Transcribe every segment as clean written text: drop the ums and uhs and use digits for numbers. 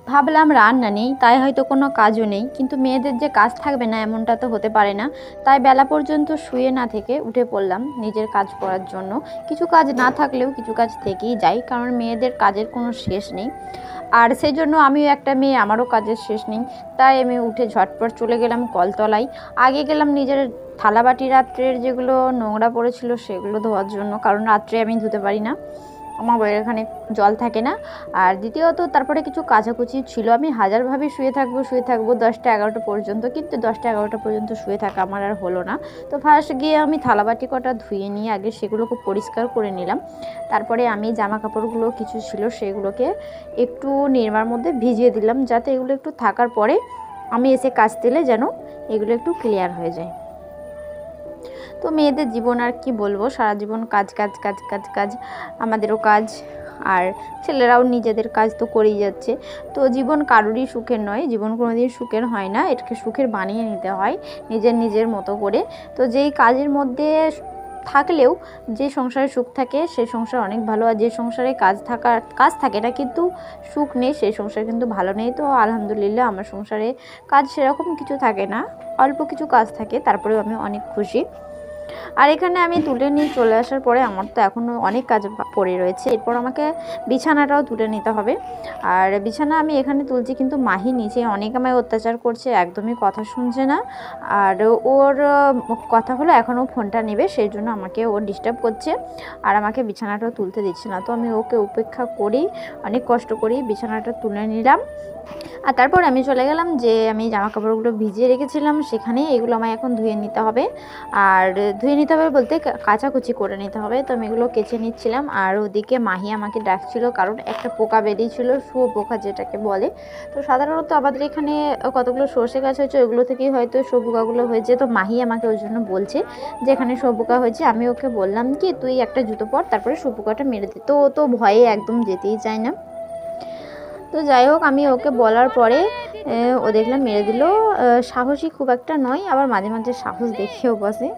ভাবলাম রান্না নেই তাই হয়তো কোনো কাজও নেই, কিন্তু মেয়েদের যে কাজ থাকবে না এমনটা তো হতে পারে না। তাই বেলা পর্যন্ত শুয়ে না থেকে উঠে পড়লাম নিজের কাজ করার জন্য। কিছু কাজ না থাকলেও কিছু কাজ থেকেই যায়, কারণ মেয়েদের কাজের কোনো শেষ নেই। আর সেই জন্য আমিও একটা মেয়ে, আমারও কাজের শেষ নেই। তাই আমি উঠে ঝটপট চলে গেলাম কলতলায়। আগে গেলাম নিজের থালাবাটি রাত্রের যেগুলো নোংরা পড়েছিল সেগুলো ধোয়ার জন্য, কারণ রাত্রে আমি ধুতে পারি না, আমার বইয়ের এখানে জল থাকে না। আর দ্বিতীয়ত তারপরে কিছু কাচাকুচি ছিল। আমি হাজারভাবে শুয়ে থাকবো 10টা 11টা পর্যন্ত, কিন্তু 10টা 11টা পর্যন্ত শুয়ে থাকা আমার আর হলো না। তো ফার্স্ট গিয়ে আমি থালাবাটি কটা ধুয়ে নিয়ে আগে সেগুলোকে পরিষ্কার করে নিলাম। তারপরে আমি জামা কাপড়গুলো কিছু ছিল সেগুলোকে একটু নিরমার মধ্যে ভিজিয়ে দিলাম, যাতে এগুলো একটু থাকার পরে আমি এসে কাচতে দিলে যেন এগুলো একটু ক্লিয়ার হয়ে যায়। তো মেয়েদের জীবন আর কি বলবো, সারা জীবন কাজ কাজ কাজ কাজ কাজ, আমাদেরও কাজ, আর ছেলেরাও নিজেদের কাজ তো করেই যাচ্ছে। তো জীবন কারোরই সুখের নয়, জীবন কোনোদিন সুখের হয় না, এটাকে সুখের বানিয়ে নিতে হয় নিজের মতো করে। তো যেই কাজের মধ্যে থাকলেও যে সংসারে সুখ থাকে সেই সংসার অনেক ভালো, আর যে সংসারে কাজ থাকে না কিন্তু সুখ নেই সেই সংসার কিন্তু ভালো নেই। তো আলহামদুলিল্লাহ আমার সংসারে কাজ সেরকম কিছু থাকে না, অল্প কিছু কাজ থাকে, তারপরেও আমি অনেক খুশি। আর এখানে আমি তুলে নিয়ে চলে আসার পরে আমার তো এখনও অনেক কাজ পড়ে রয়েছে, এরপর আমাকে বিছানাটাও তুলে নিতে হবে। আর বিছানা আমি এখানে তুলছি, কিন্তু মাহি নিচে অনেক আমায় অত্যাচার করছে, একদমই কথা শুনছে না। আর ওর কথা হলো এখনও ফোনটা নেবে, সেই জন্য আমাকে ও ডিস্টার্ব করছে আর আমাকে বিছানাটাও তুলতে দিচ্ছে না। তো আমি ওকে উপেক্ষা করি, অনেক কষ্ট করি বিছানাটা তুলে নিলাম। আর তারপর আমি চলে গেলাম যে আমি জামা কাপড়গুলো ভিজিয়ে রেখেছিলাম সেখানে, এগুলো আমায় এখন ধুয়ে নিতে হবে। আর ধুয়ে নিতে হবে বলতে কাচাকুচি করে নিতে হবে। তো আমি এগুলো কেচে নিচ্ছিলাম, আর ওদিকে মাহি আমাকে ডাকছিল, কারণ একটা পোকা বেরিয়েছিল, শুয়োপোকা যেটাকে বলে। তো সাধারণত আমাদের এখানে কতগুলো সর্ষে গাছ হয়েছে, ওইগুলো থেকেই হয়তো শুয়োপোকাগুলো হয়েছে। তো মাহি আমাকে ওই জন্য বলছে যে এখানে শুয়োপোকা হয়েছে। আমি ওকে বললাম কি তুই একটা জুতো পর, তারপরে শুয়োপোকাটা মেরে দে। তো ও তো ভয়ে একদম যেতেই চায় না। তো যাই হোক আমি ওকে বলার পরে ও দেখলাম মেরে দিল। সাহসী খুব একটা নয়, আবার মাঝে মাঝে সাহস দেখিয়েও বসে।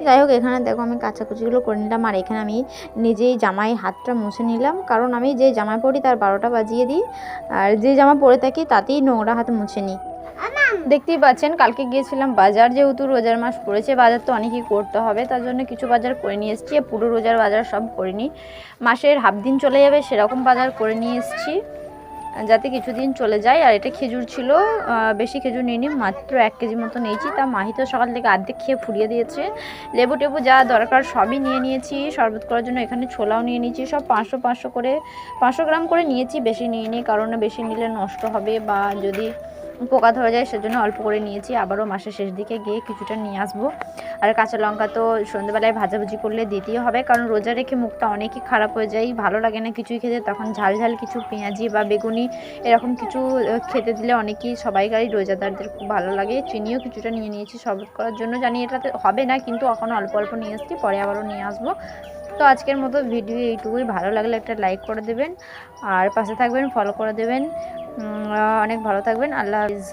যাই হোক এখানে দেখো আমি কাচাকুচিগুলো করে নিলাম, আর এখানে আমি নিজেই জামায় হাতটা মুছে নিলাম, কারণ আমি যে জামা পরি তার 12টা বাজিয়ে দিই, আর যে জামা পরে থাকি তাতেই নোংরা হাতে মুছে নিই। দেখতেই পাচ্ছেন কালকে গিয়েছিলাম বাজার, যেহেতু রোজার মাস পড়েছে বাজার তো অনেকই করতে হবে, তার জন্য কিছু বাজার করে নিয়ে এসেছি। পুরো রোজার বাজার সব করিনি, মাসের হাফ দিন চলে যাবে সেরকম বাজার করে নিয়ে এসেছি, যাতে কিছুদিন চলে যায়। আর এটা খেজুর ছিল, বেশি খেজুর নিইনি, মাত্র 1 কেজি মতো নিয়েছি। তা মাহি তো সকাল থেকে অর্ধেক খেয়ে ফুরিয়ে দিয়েছে। লেবু টেবু যা দরকার সবই নিয়ে নিয়েছি, শরবত করার জন্য এখানে ছোলাও নিয়ে নিয়েছি, সব 500 করে 500 গ্রাম করে নিয়েছি, বেশি নিইনি, কারণ বেশি নিলে নষ্ট হবে বা যদি পোকা ধরে যায় সেজন্য অল্প করে নিয়েছি। আবারও মাসের শেষ দিকে গিয়ে কিছুটা নিয়ে আসবো। আর কাঁচা লঙ্কা তো সন্ধ্যেবেলায় ভাজাভুজি করলে দিতেই হবে, কারণ রোজা রেখে মুখটা অনেকই খারাপ হয়ে যায়, ভালো লাগে না কিছুই খেতে, তখন ঝাল ঝাল কিছু পেঁয়াজি বা বেগুনি এরকম কিছু খেতে দিলে অনেকেই সবাইকারই রোজাদারদের খুব ভালো লাগে। চিনিও কিছুটা নিয়ে নিয়েছি শরবত করার জন্য, জানি এটাতে হবে না কিন্তু এখন অল্প অল্প নিয়ে এসেছি, পরে আবারও নিয়ে আসবো। তো আজকের মতো ভিডিও এইটুকুই, ভালো লাগলে একটা লাইক করে দেবেন আর পাশে থাকবেন, ফলো করে দেবেন। অনেক ভালো থাকবেন, আল্লাহ হাফিজ।